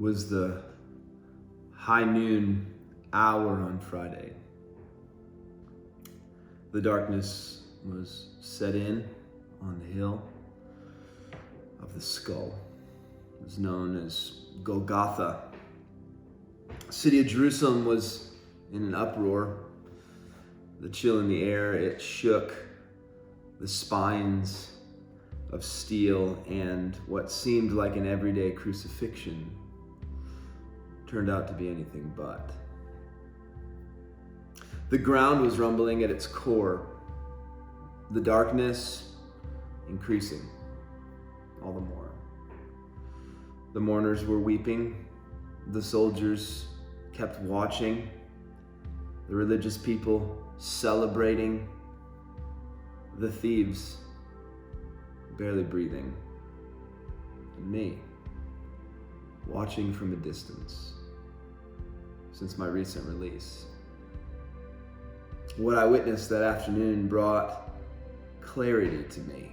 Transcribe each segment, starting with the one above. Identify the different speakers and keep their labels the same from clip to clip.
Speaker 1: It was the high noon hour on Friday. The darkness was set in on the hill of the skull. It was known as Golgotha. The city of Jerusalem was in an uproar. The chill in the air, it shook the spines of steel, and what seemed like an everyday crucifixion turned out to be anything but. The ground was rumbling at its core, the darkness increasing all the more. The mourners were weeping, the soldiers kept watching, the religious people celebrating, the thieves barely breathing, and me watching from a distance since my recent release. What I witnessed that afternoon brought clarity to me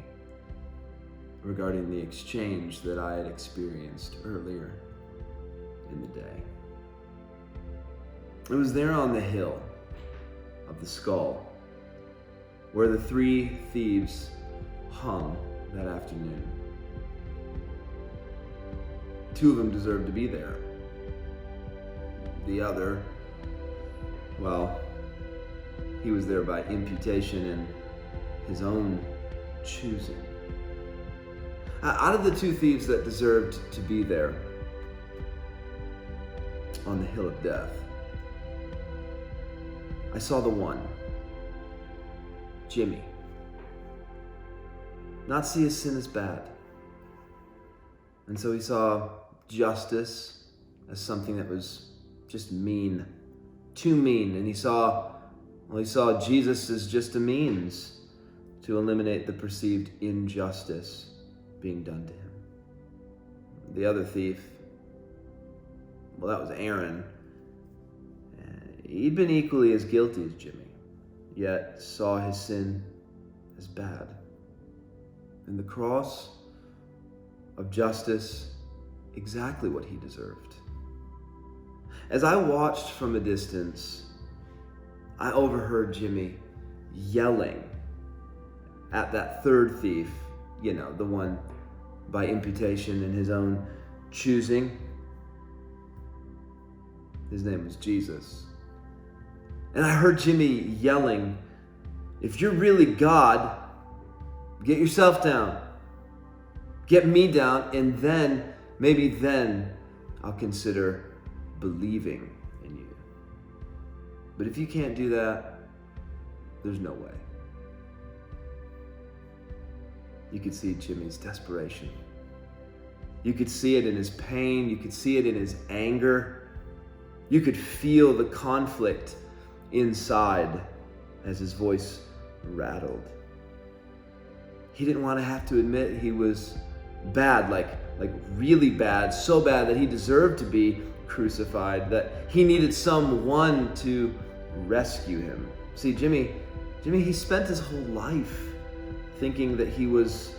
Speaker 1: regarding the exchange that I had experienced earlier in the day. It was there on the hill of the skull where the three thieves hung that afternoon. Two of them deserved to be there. The other, well, he was there by imputation and his own choosing. Out of the two thieves that deserved to be there on the hill of death, I saw the one, Jimmy, not see his sin as bad. And so he saw justice as something that was just mean, too mean. And he saw Jesus as just a means to eliminate the perceived injustice being done to him. The other thief, well, that was Aaron. He'd been equally as guilty as Jimmy, yet saw his sin as bad. And the cross of justice, exactly what he deserved. As I watched from a distance, I overheard Jimmy yelling at that third thief, the one by imputation and his own choosing. His name was Jesus. And I heard Jimmy yelling, "If you're really God, get yourself down. Get me down, and then, maybe then, I'll consider believing in you. But if you can't do that, there's no way." You could see Jimmy's desperation. You could see it in his pain. You could see it in his anger. You could feel the conflict inside as his voice rattled. He didn't want to have to admit he was bad, like really bad, so bad that he deserved to be crucified, that he needed someone to rescue him. See, Jimmy, he spent his whole life thinking that he was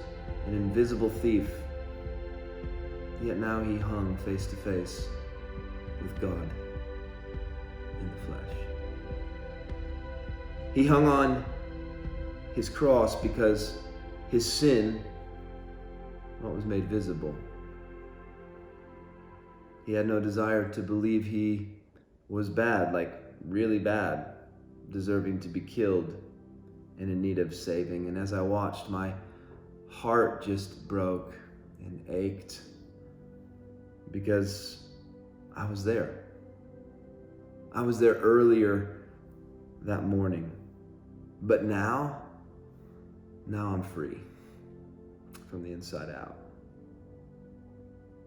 Speaker 1: an invisible thief, yet now he hung face to face with God in the flesh. He hung on his cross because his sin, was made visible. He had no desire to believe he was bad, like really bad, deserving to be killed and in need of saving. And as I watched, my heart just broke and ached because I was there. I was there earlier that morning. But now I'm free from the inside out.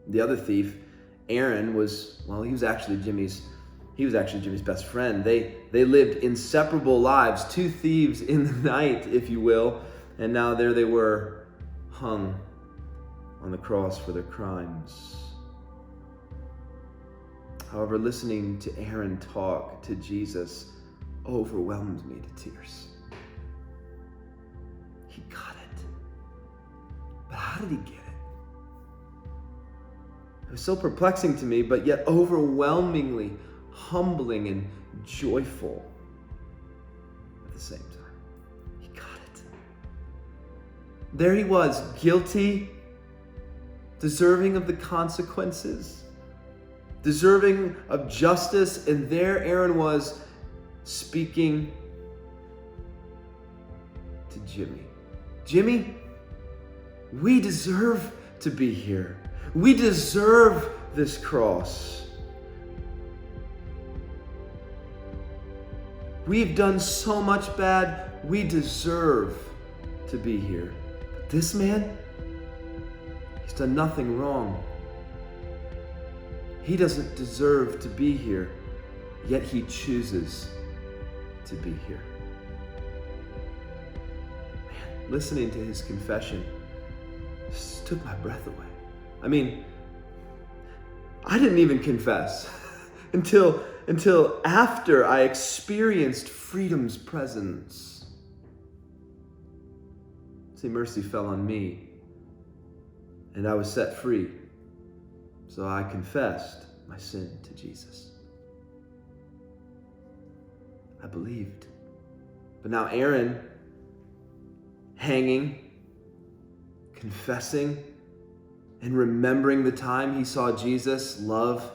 Speaker 1: The other thief, Aaron, he was actually Jimmy's best friend. They lived inseparable lives, two thieves in the night, if you will, and now there they were, hung on the cross for their crimes. However, listening to Aaron talk to Jesus overwhelmed me to tears. He got it. But how did he get it? was so perplexing to me, but yet overwhelmingly humbling and joyful at the same time. He got it. There he was, guilty, deserving of the consequences, deserving of justice, and there Aaron was speaking to Jimmy. Jimmy, we deserve to be here. We deserve this cross. We've done so much bad, we deserve to be here. But this man, he's done nothing wrong. He doesn't deserve to be here, yet he chooses to be here. Man, listening to his confession just took my breath away. I mean, I didn't even confess until after I experienced freedom's presence. See, mercy fell on me, and I was set free. So I confessed my sin to Jesus. I believed. But now Aaron, hanging, confessing, and remembering the time he saw Jesus love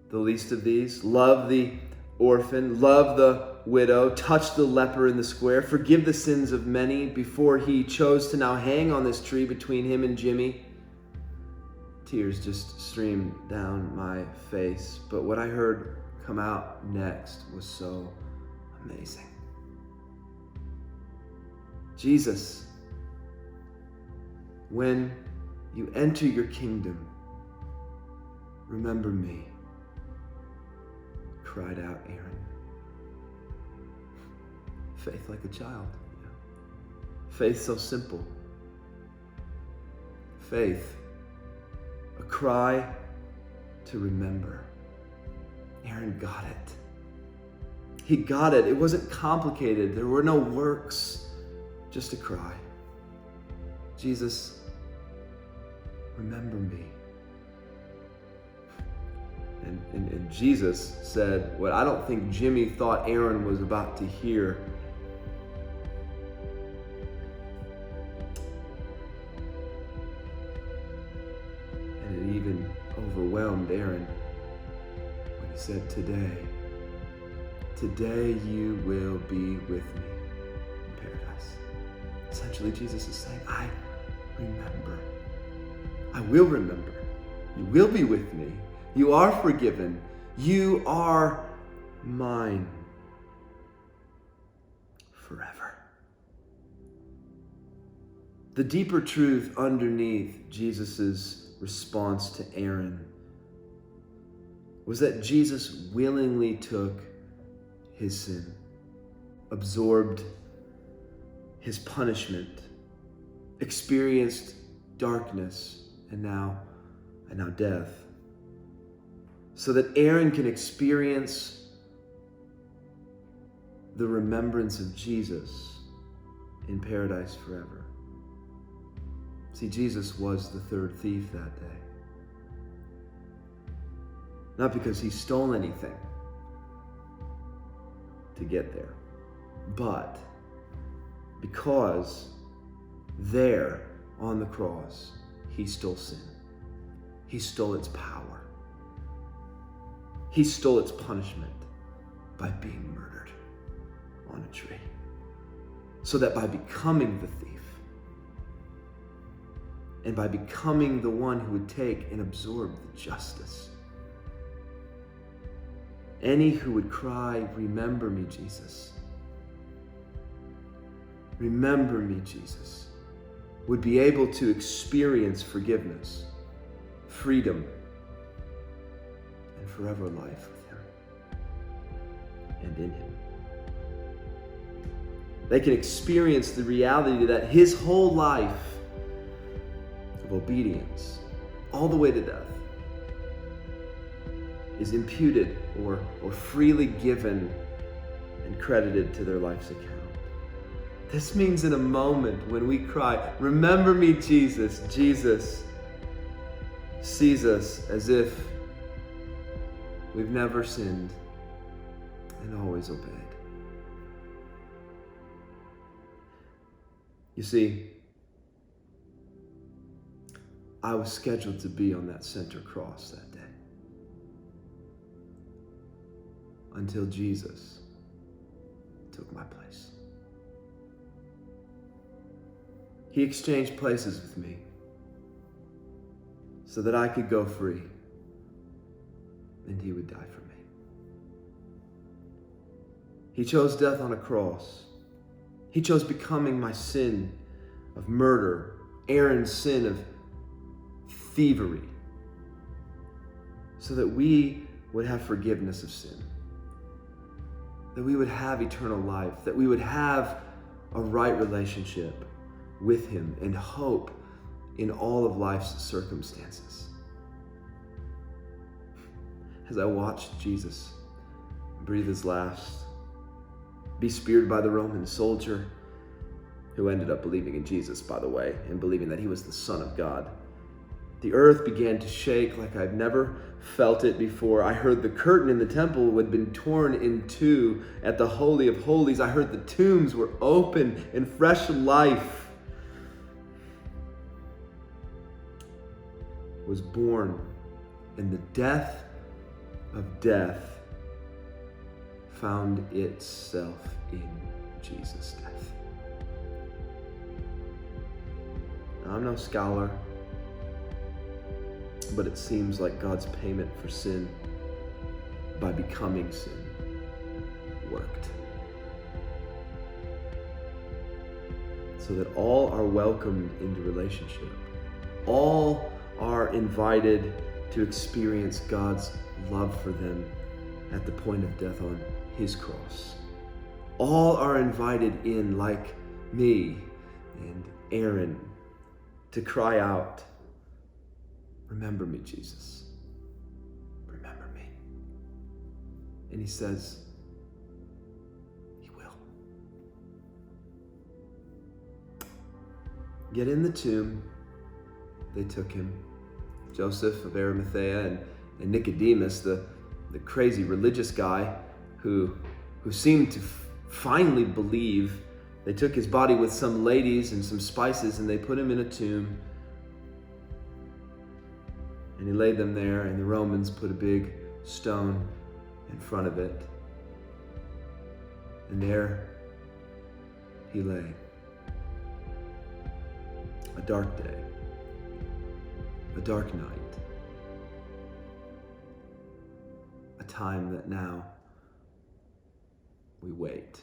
Speaker 1: the least of these, love the orphan, love the widow, touch the leper in the square, forgive the sins of many before he chose to now hang on this tree between him and Jimmy. Tears just streamed down my face, but what I heard come out next was so amazing. Jesus, when you enter your kingdom, remember me, cried out Aaron. Faith like a child. Yeah. Faith so simple. Faith, a cry to remember. Aaron got it. He got it. It wasn't complicated. There were no works, just a cry. Jesus, remember me. And Jesus said what I don't think Jimmy thought Aaron was about to hear. And it even overwhelmed Aaron when he said, Today you will be with me in paradise. Essentially, Jesus is saying, I remember. I will remember. You will be with me. You are forgiven. You are mine forever. The deeper truth underneath Jesus' response to Aaron was that Jesus willingly took his sin, absorbed his punishment, experienced darkness, and now death, so that Aaron can experience the remembrance of Jesus in paradise forever. See, Jesus was the third thief that day. Not because he stole anything to get there, but because there on the cross, he stole sin. He stole its power. He stole its punishment by being murdered on a tree. So that by becoming the thief, and by becoming the one who would take and absorb the justice, any who would cry, remember me, Jesus. Remember me, Jesus, would be able to experience forgiveness, freedom, and forever life with him and in him. They can experience the reality that his whole life of obedience, all the way to death, is imputed or freely given and credited to their life's account. This means in a moment when we cry, remember me, Jesus, Jesus sees us as if we've never sinned and always obeyed. You see, I was scheduled to be on that center cross that day until Jesus took my place. He exchanged places with me so that I could go free and he would die for me. He chose death on a cross. He chose becoming my sin of murder, Aaron's sin of thievery, so that we would have forgiveness of sin, that we would have eternal life, that we would have a right relationship with him and hope in all of life's circumstances. As I watched Jesus breathe his last, be speared by the Roman soldier, who ended up believing in Jesus, by the way, and believing that he was the Son of God, the earth began to shake like I've never felt it before. I heard the curtain in the temple had been torn in two at the Holy of Holies. I heard the tombs were open and fresh life was born, and the death of death found itself in Jesus' death. Now, I'm no scholar, but it seems like God's payment for sin by becoming sin worked. So that all are welcomed into relationship. All are invited to experience God's love for them at the point of death on his cross. All are invited in, like me and Aaron, to cry out, "Remember me, Jesus. Remember me." And he says, he will. Yet in the tomb, they took him. Joseph of Arimathea and Nicodemus, the crazy religious guy who seemed to finally believe. They took his body with some ladies and some spices, and they put him in a tomb. And he laid them there, and the Romans put a big stone in front of it. And there he lay. A dark day, a dark night, a time that now we wait.